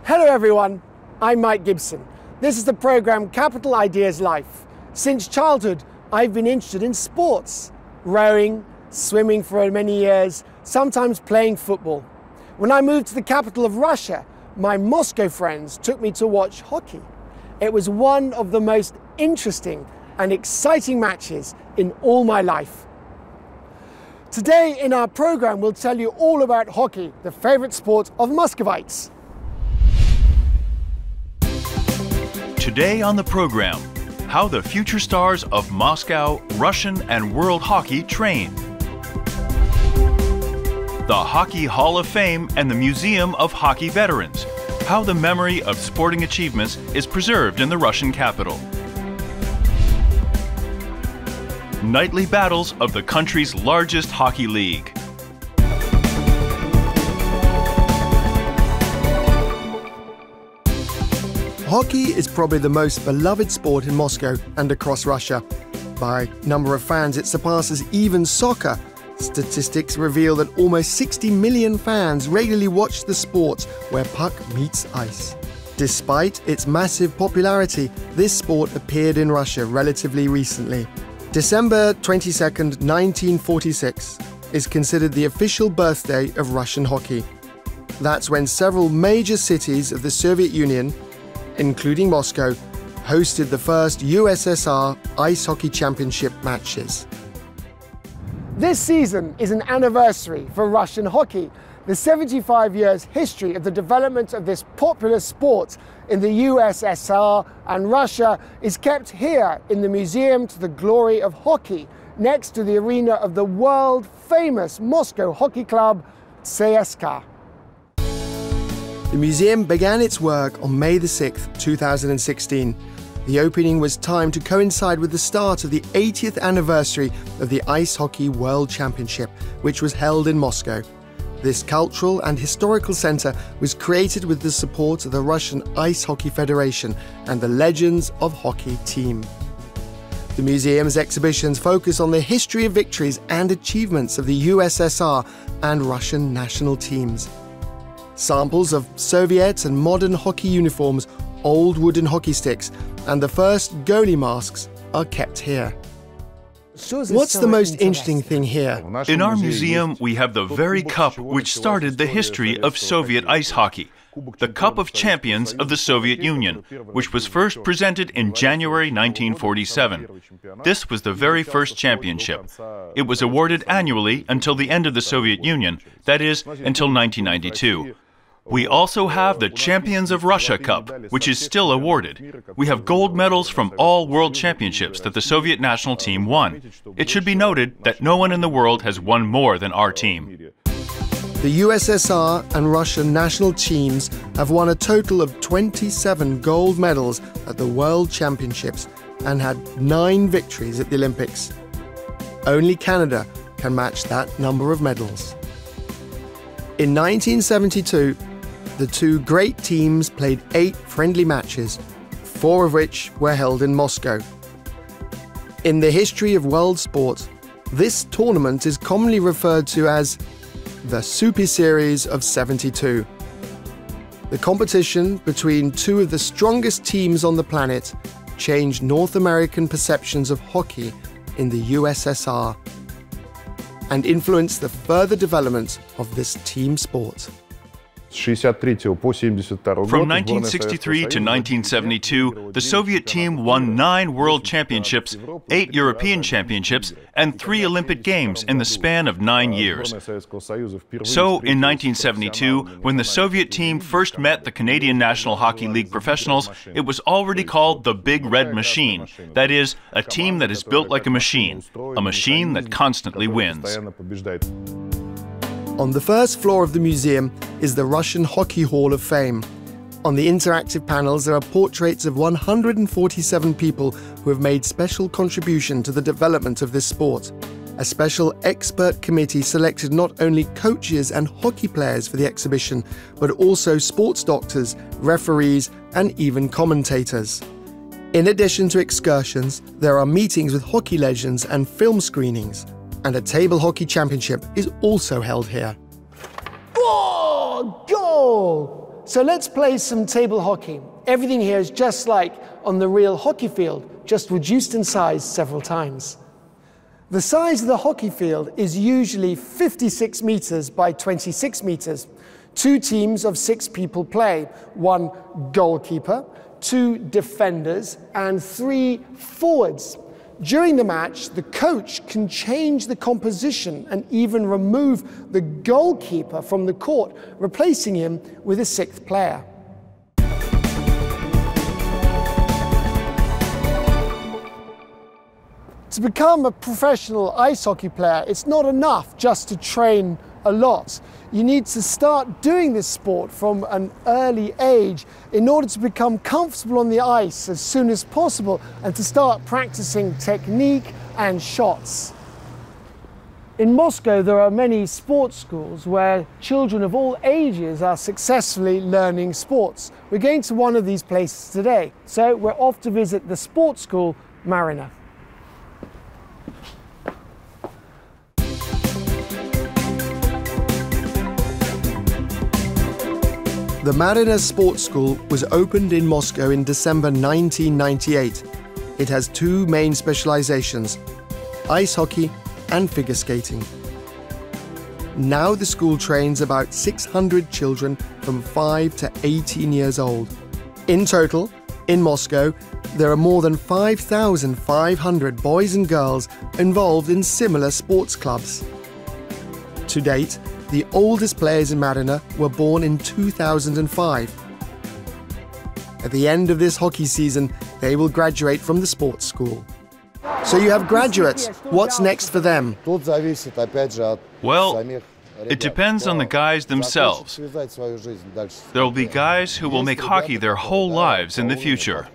Hello everyone, I'm Mike Gibson. This is the program Capital Ideas Life. Since childhood, I've been interested in sports, rowing, swimming for many years, sometimes playing football. When I moved to the capital of Russia, my Moscow friends took me to watch hockey. It was one of the most interesting and exciting matches in all my life. Today in our program, we'll tell you all about hockey, the favorite sport of Muscovites. Today on the program, how the future stars of Moscow, Russian, and world hockey train. The Hockey Hall of Fame and the Museum of Hockey Veterans. How the memory of sporting achievements is preserved in the Russian capital. Nightly battles of the country's largest hockey league. Hockey is probably the most beloved sport in Moscow and across Russia. By number of fans, it surpasses even soccer. Statistics reveal that almost 60 million fans regularly watch the sport where puck meets ice. Despite its massive popularity, this sport appeared in Russia relatively recently. December 22nd, 1946 is considered the official birthday of Russian hockey. That's when several major cities of the Soviet Union, including Moscow, hosted the first USSR Ice Hockey Championship matches. This season is an anniversary for Russian hockey, the 75 years history of the development of this popular sport in the USSR and Russia is kept here in the Museum to the Glory of Hockey, next to the arena of the world-famous Moscow Hockey Club, CSKA. The museum began its work on May the 6th, 2016. The opening was timed to coincide with the start of the 80th anniversary of the Ice Hockey World Championship, which was held in Moscow. This cultural and historical centre was created with the support of the Russian Ice Hockey Federation and the Legends of Hockey team. The museum's exhibitions focus on the history of victories and achievements of the USSR and Russian national teams. Samples of Soviet and modern hockey uniforms, old wooden hockey sticks, and the first goalie masks are kept here. What's the most interesting thing here? In our museum, we have the very cup which started the history of Soviet ice hockey, the Cup of Champions of the Soviet Union, which was first presented in January 1947. This was the very first championship. It was awarded annually until the end of the Soviet Union, that is, until 1992. We also have the Champions of Russia Cup, which is still awarded. We have gold medals from all world championships that the Soviet national team won. It should be noted that no one in the world has won more than our team. The USSR and Russian national teams have won a total of 27 gold medals at the World Championships and had 9 victories at the Olympics. Only Canada can match that number of medals. In 1972, the two great teams played 8 friendly matches, 4 of which were held in Moscow. In the history of world sport, this tournament is commonly referred to as the Super Series of 72. The competition between two of the strongest teams on the planet changed North American perceptions of hockey in the USSR and influenced the further development of this team sport. From 1963 to 1972, the Soviet team won 9 world championships, 8 European championships, and 3 Olympic Games in the span of 9 years. So, in 1972, when the Soviet team first met the Canadian National Hockey League professionals, it was already called the Big Red Machine. That is, a team that is built like a machine that constantly wins. On the first floor of the museum is the Russian Hockey Hall of Fame. On the interactive panels, there are portraits of 147 people who have made special contribution to the development of this sport. A special expert committee selected not only coaches and hockey players for the exhibition, but also sports doctors, referees, and even commentators. In addition to excursions, there are meetings with hockey legends and film screenings. And a table hockey championship is also held here. Oh, goal! So let's play some table hockey. Everything here is just like on the real hockey field, just reduced in size several times. The size of the hockey field is usually 56 meters by 26 meters. 2 teams of 6 people play, 1 goalkeeper, 2 defenders, and 3 forwards. During the match, the coach can change the composition and even remove the goalkeeper from the court, replacing him with a 6th player. To become a professional ice hockey player, it's not enough just to train a lot. You need to start doing this sport from an early age in order to become comfortable on the ice as soon as possible and to start practicing technique and shots. In Moscow, there are many sports schools where children of all ages are successfully learning sports. We're going to one of these places today, so we're off to visit the sports school Marina. The Marina Sports School was opened in Moscow in December 1998. It has 2 main specializations, ice hockey and figure skating. Now the school trains about 600 children from 5 to 18 years old. In total, in Moscow, there are more than 5,500 boys and girls involved in similar sports clubs. To date, the oldest players in Marina were born in 2005. At the end of this hockey season, they will graduate from the sports school. So you have graduates. What's next for them? Well, it depends on the guys themselves. There will be guys who will make hockey their whole lives in the future.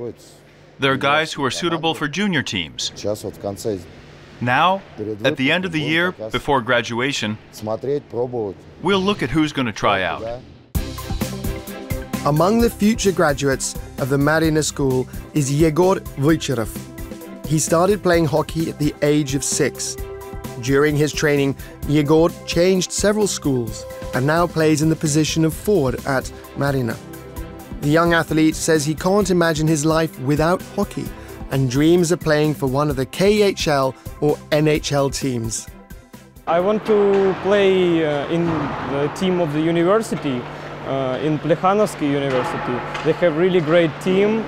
There are guys who are suitable for junior teams. Now, at the end of the year, before graduation, we'll look at who's going to try out. Among the future graduates of the Marina School is Yegor Vycherov. He started playing hockey at the age of 6. During his training, Yegor changed several schools and now plays in the position of forward at Marina. The young athlete says he can't imagine his life without hockey and dreams of playing for one of the KHL or NHL teams. I want to play in the team of the university, in Plekhanovsky University. They have really great team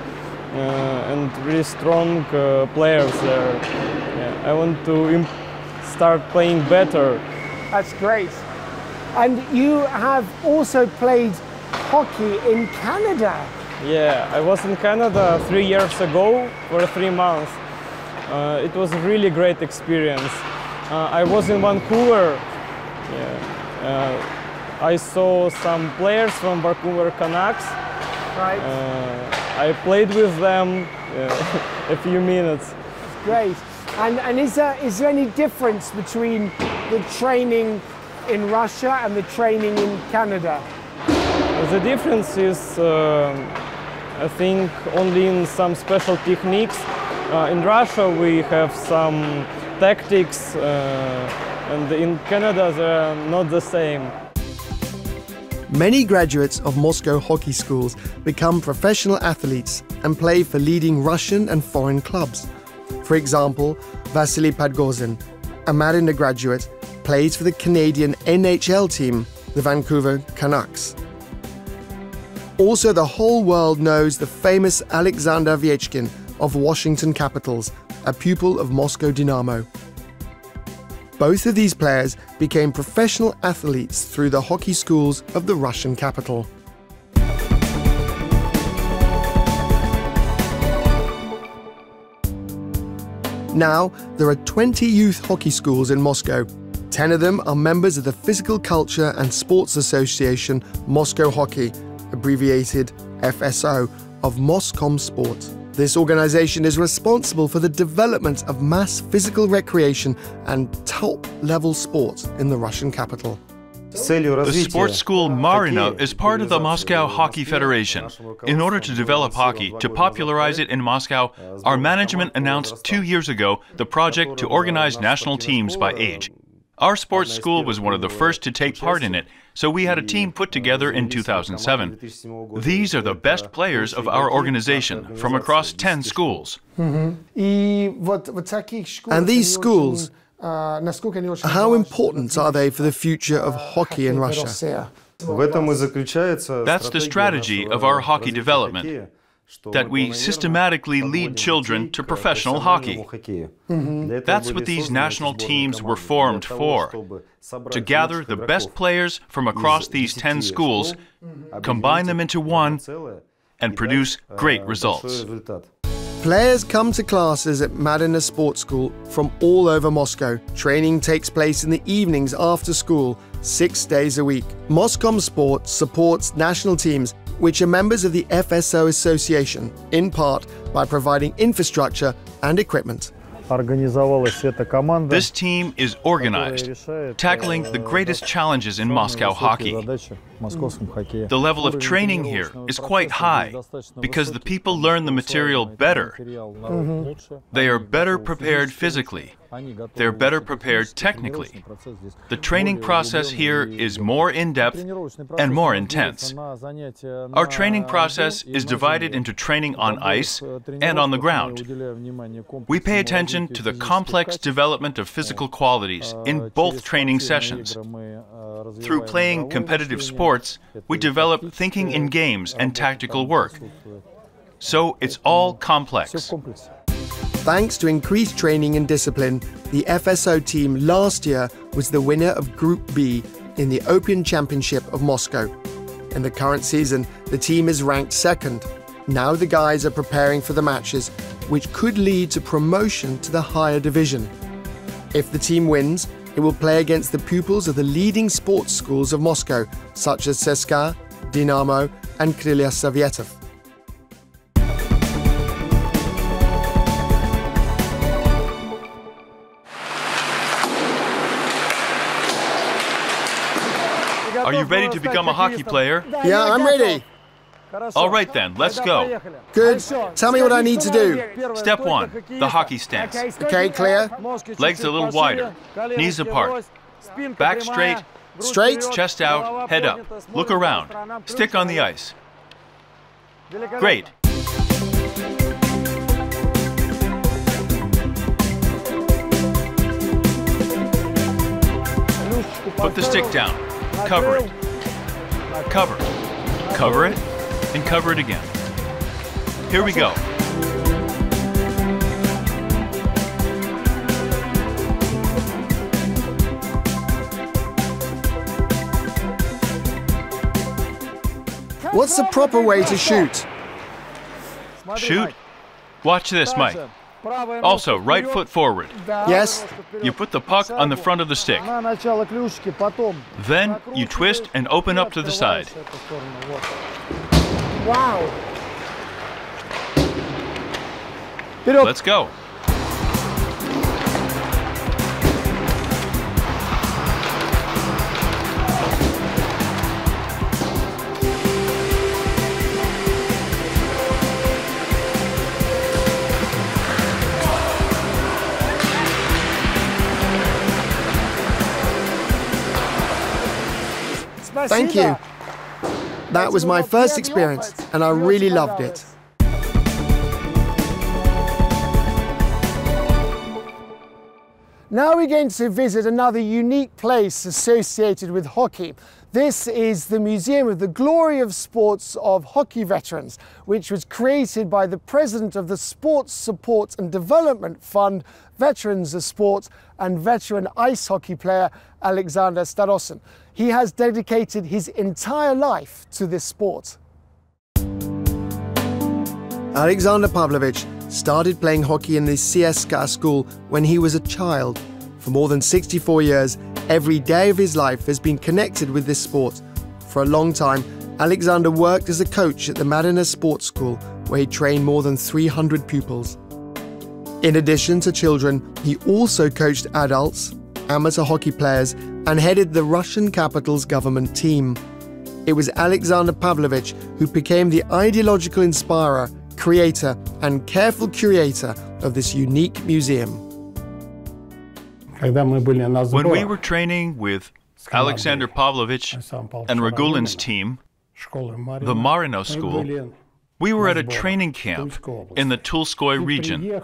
and really strong players there. Yeah, I want to start playing better. That's great. And you have also played hockey in Canada. Yeah, I was in Canada 3 years ago for 3 months. It was a really great experience. I was in Vancouver. Yeah. I saw some players from Vancouver Canucks. Right. I played with them a few minutes. Great. And is there any difference between the training in Russia and the training in Canada? The difference is, I think, only in some special techniques. In Russia we have some tactics, and in Canada they're not the same. Many graduates of Moscow hockey schools become professional athletes and play for leading Russian and foreign clubs. For example, Vasily Podgozin, a Marina graduate, plays for the Canadian NHL team, the Vancouver Canucks. Also, the whole world knows the famous Alexander Ovechkin of Washington Capitals, a pupil of Moscow Dynamo. Both of these players became professional athletes through the hockey schools of the Russian capital. Now, there are 20 youth hockey schools in Moscow. 10 of them are members of the Physical Culture and Sports Association Moscow Hockey, abbreviated FSO, of Moskomsport. This organization is responsible for the development of mass physical recreation and top-level sport in the Russian capital. The sports school Marina is part of the Moscow Hockey Federation. In order to develop hockey, to popularize it in Moscow, our management announced 2 years ago the project to organize national teams by age. Our sports school was one of the first to take part in it, so we had a team put together in 2007. These are the best players of our organization from across 10 schools. And these schools, how important are they for the future of hockey in Russia? That's the strategy of our hockey development, that we systematically lead children to professional hockey. That's what these national teams were formed for, to gather the best players from across these 10 schools, combine them into one, and produce great results. Players come to classes at Madina Sports School from all over Moscow. Training takes place in the evenings after school, 6 days a week. Moscomsport supports national teams which are members of the FSO Association, in part by providing infrastructure and equipment. This team is organized, tackling the greatest challenges in Moscow hockey. The level of training here is quite high because the people learn the material better. They are better prepared physically. They're better prepared technically. The training process here is more in-depth and more intense. Our training process is divided into training on ice and on the ground. We pay attention to the complex development of physical qualities in both training sessions. Through playing competitive sports, we develop thinking in games and tactical work. So it's all complex. Thanks to increased training and discipline, the FSO team last year was the winner of Group B in the Open Championship of Moscow. In the current season, the team is ranked second. Now the guys are preparing for the matches, which could lead to promotion to the higher division. If the team wins, it will play against the pupils of the leading sports schools of Moscow, such as CSKA, Dynamo, and Krylia Sovetov. Are you ready to become a hockey player? Yeah, I'm ready. All right then, let's go. Good. Tell me what I need to do. Step 1, the hockey stance. Okay, clear. Legs a little wider, knees apart. Back straight, Straight. chest out, head up. Look around. Stick on the ice. Great. Put the stick down. Cover it. Cover. Cover it, and cover it again. Here we go. What's the proper way to shoot? Shoot. Watch this, Mike. Also, right foot forward. Yes. You put the puck on the front of the stick. Then you twist and open up to the side. Wow. Let's go. Thank you. That was my first experience, and I really loved it. Now we're going to visit another unique place associated with hockey. This is the Museum of the Glory of Sports of Hockey Veterans, which was created by the president of the Sports Support and Development Fund, Veterans of Sport, and veteran ice hockey player Alexander Starosin. He has dedicated his entire life to this sport. Alexander Pavlovich started playing hockey in the CSKA school when he was a child. For more than 64 years, every day of his life has been connected with this sport. For a long time, Alexander worked as a coach at the Madina Sports School, where he trained more than 300 pupils. In addition to children, he also coached adults, amateur hockey players, and headed the Russian capital's government team. It was Alexander Pavlovich who became the ideological inspirer, creator, and careful curator of this unique museum. When we were training with Alexander Pavlovich and Ragulin's team, the Marino School, we were at a training camp in the Tulskoy region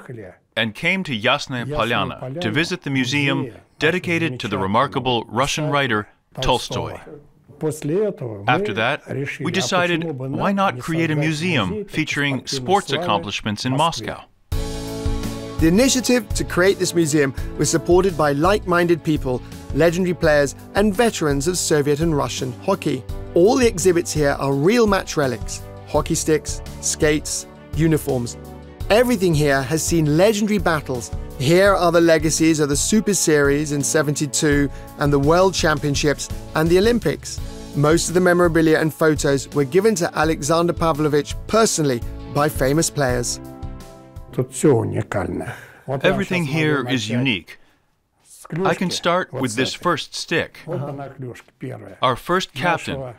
and came to Yasnaya Polyana to visit the museum dedicated to the remarkable Russian writer Tolstoy. After that, we decided, why not create a museum featuring sports accomplishments in Moscow? The initiative to create this museum was supported by like-minded people, legendary players, and veterans of Soviet and Russian hockey. All the exhibits here are real match relics: hockey sticks, skates, uniforms. Everything here has seen legendary battles. Here are the legacies of the Super Series in '72 and the World Championships and the Olympics. Most of the memorabilia and photos were given to Alexander Pavlovich personally by famous players. Everything here is unique. I can start with this first stick. Our first captain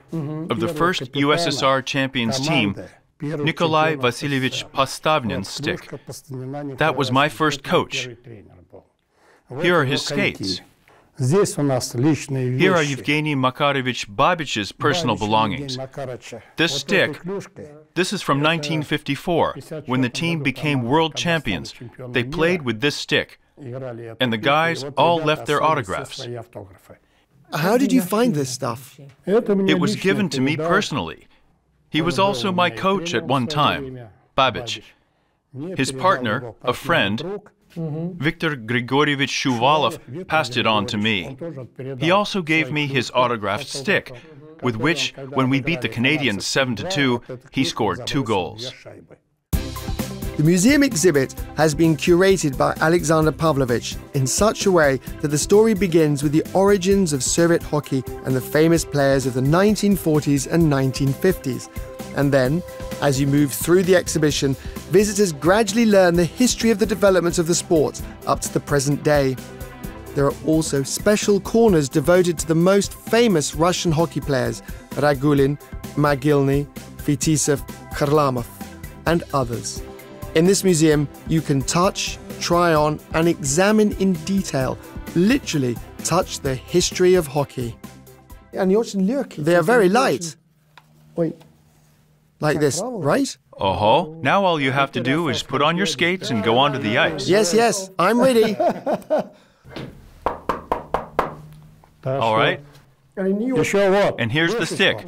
of the first USSR champions team, Nikolai Vasilievich Postavnin's stick. That was my first coach. Here are his skates. Here are Yevgeny Makarovich Babich's personal belongings. This stick, this is from 1954, when the team became world champions. They played with this stick, and the guys all left their autographs. How did you find this stuff? It was given to me personally. He was also my coach at one time, Babich. His partner, a friend, Viktor Grigorievich Shuvalov, passed it on to me. He also gave me his autographed stick, with which, when we beat the Canadians 7-2, he scored 2 goals. The museum exhibit has been curated by Alexander Pavlovich in such a way that the story begins with the origins of Soviet hockey and the famous players of the 1940s and 1950s. And then, as you move through the exhibition, visitors gradually learn the history of the development of the sport up to the present day. There are also special corners devoted to the most famous Russian hockey players: Ragulin, Mogilny, Fetisov, Kharlamov, and others. In this museum, you can touch, try on, and examine in detail, literally touch the history of hockey. They are very light. Like this, right? Oh-ho. Now all you have to do is put on your skates and go onto the ice. Yes, yes, I'm ready. All right. And here's the stick.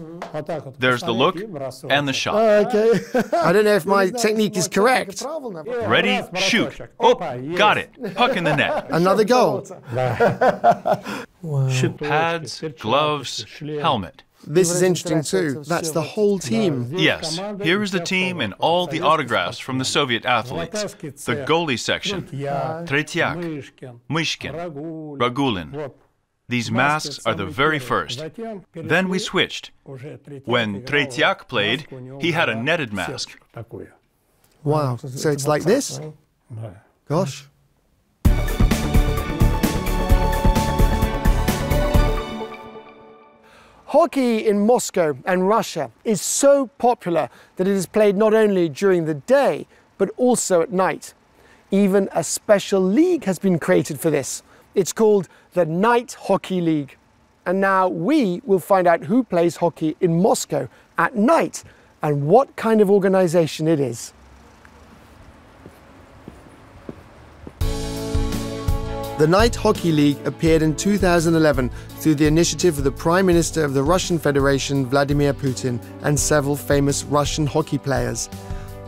There's the look and the shot. Okay. I don't know if my technique is correct. Ready, shoot. Oh, got it. Puck in the net. Another goal. Pads, gloves, helmet. This is interesting too. That's the whole team. Yes, here is the team and all the autographs from the Soviet athletes. The goalie section, Tretyak, Myshkin, Ragulin. These masks are the very first. Then we switched. When Tretyak played, he had a netted mask. Wow, so it's like this? Gosh. Hockey in Moscow and Russia is so popular that it is played not only during the day, but also at night. Even a special league has been created for this. It's called the Night Hockey League. And now we will find out who plays hockey in Moscow at night and what kind of organization it is. The Night Hockey League appeared in 2011 through the initiative of the Prime Minister of the Russian Federation, Vladimir Putin, and several famous Russian hockey players.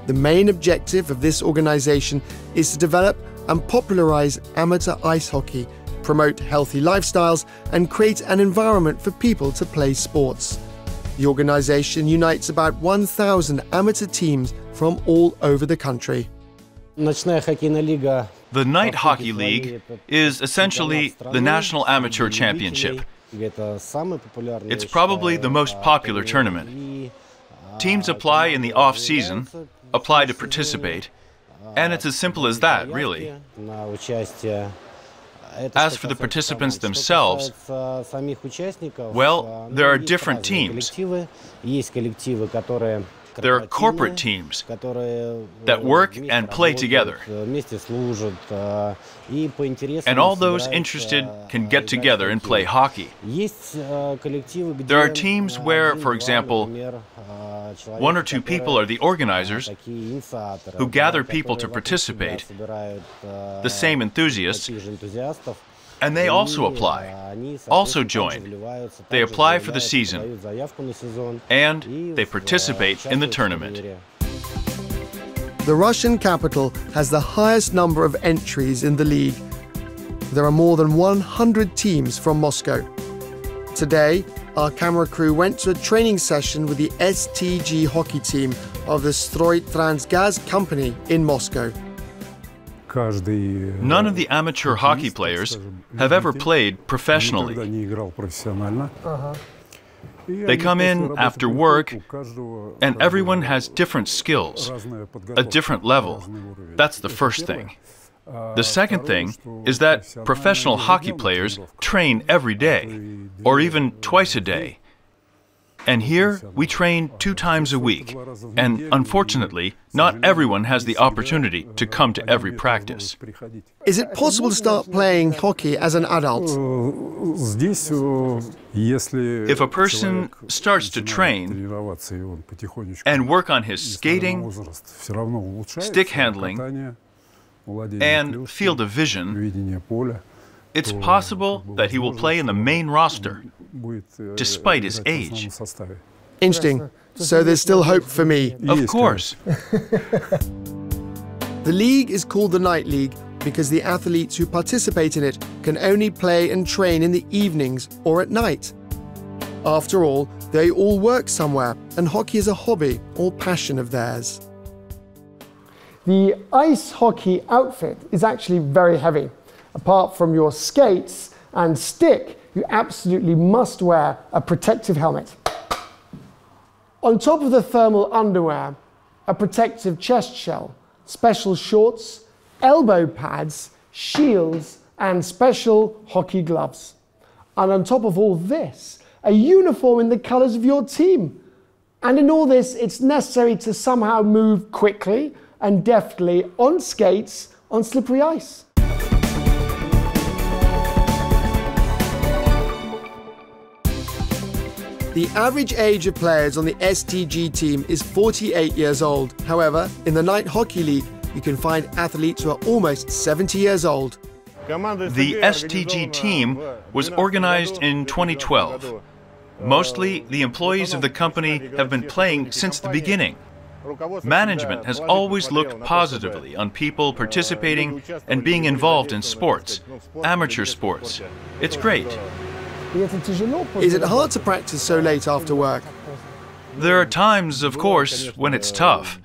The main objective of this organization is to develop and popularize amateur ice hockey, promote healthy lifestyles, and create an environment for people to play sports. The organization unites about 1,000 amateur teams from all over the country. The Night Hockey League is essentially the National Amateur Championship. It's probably the most popular tournament. Teams apply in the off-season, apply to participate, and it's as simple as that, really. As for the participants themselves, well, there are different teams. There are corporate teams that work and play together. And all those interested can get together and play hockey. There are teams where, for example, one or two people are the organizers who gather people to participate, the same enthusiasts, and they also apply, also join. They apply for the season, and they participate in the tournament. The Russian capital has the highest number of entries in the league. There are more than 100 teams from Moscow. Today, our camera crew went to a training session with the STG hockey team of the Stroytransgaz company in Moscow. None of the amateur hockey players have ever played professionally. They come in after work, and everyone has different skills, a different level. That's the first thing. The second thing is that professional hockey players train every day, or even twice a day. And here, we train 2 times a week, and unfortunately, not everyone has the opportunity to come to every practice. Is it possible to start playing hockey as an adult? If a person starts to train and work on his skating, stick handling, and field of vision, it's possible that he will play in the main roster, despite his age. Interesting. So there's still hope for me. Of course. The league is called the Night League because the athletes who participate in it can only play and train in the evenings or at night. After all, they all work somewhere, and hockey is a hobby or passion of theirs. The ice hockey outfit is actually very heavy. Apart from your skates and stick, you absolutely must wear a protective helmet. On top of the thermal underwear, a protective chest shell, special shorts, elbow pads, shields, and special hockey gloves. And on top of all this, a uniform in the colours of your team. And in all this, it's necessary to somehow move quickly and deftly on skates on slippery ice. The average age of players on the STG team is 48 years old. However, in the Night Hockey League, you can find athletes who are almost 70 years old. The STG team was organized in 2012. Mostly, the employees of the company have been playing since the beginning. Management has always looked positively on people participating and being involved in sports, amateur sports. It's great. Is it hard to practice so late after work? There are times, of course, when it's tough,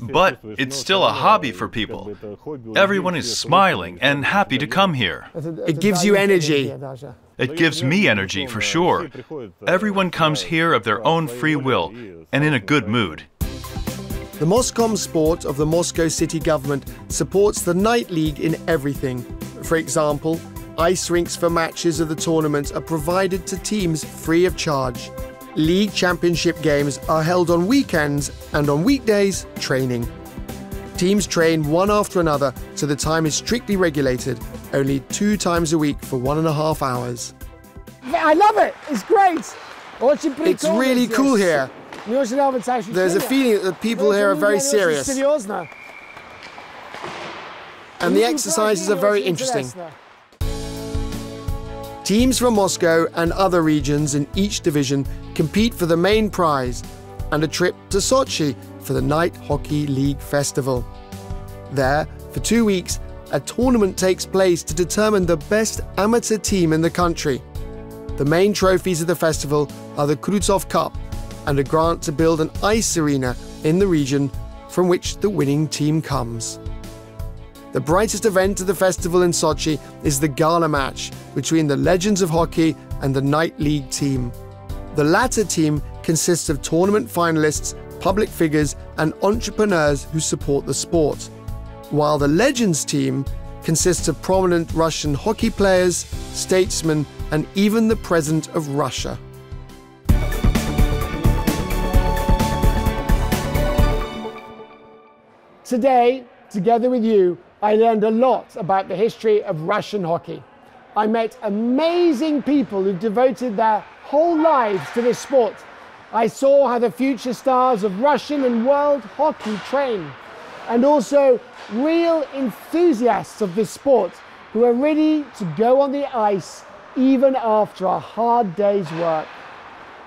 but it's still a hobby for people. Everyone is smiling and happy to come here. It gives you energy. It gives me energy, for sure. Everyone comes here of their own free will and in a good mood. The Moscom Sport of the Moscow city government supports the Night League in everything. For example, ice rinks for matches of the tournament are provided to teams free of charge. League championship games are held on weekends, and on weekdays, training. Teams train one after another, so the time is strictly regulated, only 2 times a week for 1.5 hours. I love it! It's great! It's really cool here. There's a feeling that the people here are very serious. And the exercises are very interesting. Teams from Moscow and other regions in each division compete for the main prize and a trip to Sochi for the Night Hockey League Festival. There, for 2 weeks, a tournament takes place to determine the best amateur team in the country. The main trophies of the festival are the Khrusov Cup and a grant to build an ice arena in the region from which the winning team comes. The brightest event of the festival in Sochi is the gala match between the legends of hockey and the Night League team. The latter team consists of tournament finalists, public figures, and entrepreneurs who support the sport, while the Legends team consists of prominent Russian hockey players, statesmen, and even the President of Russia. Today, together with you, I learned a lot about the history of Russian hockey. I met amazing people who devoted their whole lives to this sport. I saw how the future stars of Russian and world hockey train, and also real enthusiasts of this sport who are ready to go on the ice even after a hard day's work.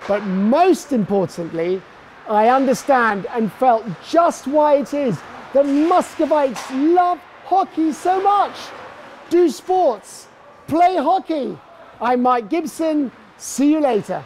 But most importantly, I understand and felt just why it is that Muscovites love hockey so much. Do sports, play hockey. I'm Mike Gibson. See you later.